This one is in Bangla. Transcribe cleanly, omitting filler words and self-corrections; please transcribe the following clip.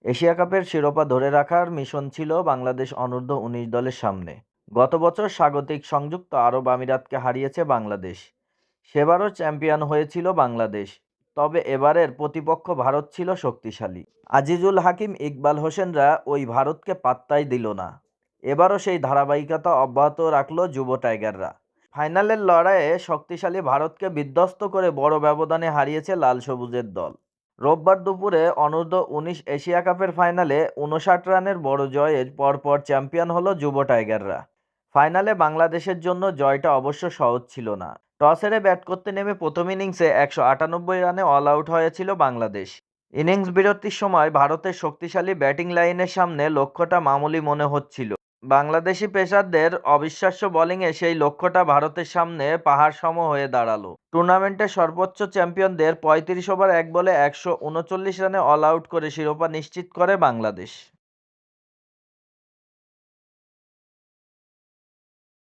এশিয়া কাপের শিরোপা ধরে রাখার মিশন ছিল বাংলাদেশ অনূর্ধ্ব-১৯ দলের সামনে। গত বছর স্বাগতিক সংযুক্ত আরব আমিরাতকে হারিয়েছে বাংলাদেশ। সেবারও চ্যাম্পিয়ন হয়েছিল বাংলাদেশ। তবে এবারের প্রতিপক্ষ ভারত ছিল শক্তিশালী। আজিজুল হাকিম, ইকবাল হোসেনরা ওই ভারতকে পাত্তাই দিল না। এবারও সেই ধারাবাহিকতা অব্যাহত রাখল যুব টাইগাররা। ফাইনালের লড়াইয়ে শক্তিশালী ভারতকে বিধ্বস্ত করে বড় ব্যবধানে হারিয়েছে লাল সবুজের দল। রোববার দুপুরে অনূর্ধ্ব-১৯ এশিয়া কাপের ফাইনালে ৫৯ রানের বড় জয়ের পরপর চ্যাম্পিয়ন হলো যুব টাইগাররা। ফাইনালে বাংলাদেশের জন্য জয়টা অবশ্য সহজ ছিল না। টস হেরে ব্যাট করতে নেমে প্রথম ইনিংসে ১৯৮ রানে অল আউট হয়েছিল বাংলাদেশ। ইনিংস বিরতির সময় ভারতের শক্তিশালী ব্যাটিং লাইনের সামনে লক্ষ্যটা মামুলি মনে হচ্ছিল। বাংলাদেশি পেসারদের অবিশ্বাস্য বোলিংয়ে সেই লক্ষ্যটা ভারতের সামনে পাহাড়সম হয়ে দাঁড়ালো। টুর্নামেন্টের সর্বোচ্চ চ্যাম্পিয়নদের ৩৫ ওভার ১ বলে ১৩৯ রানে অল আউট করে শিরোপা নিশ্চিত করে বাংলাদেশ।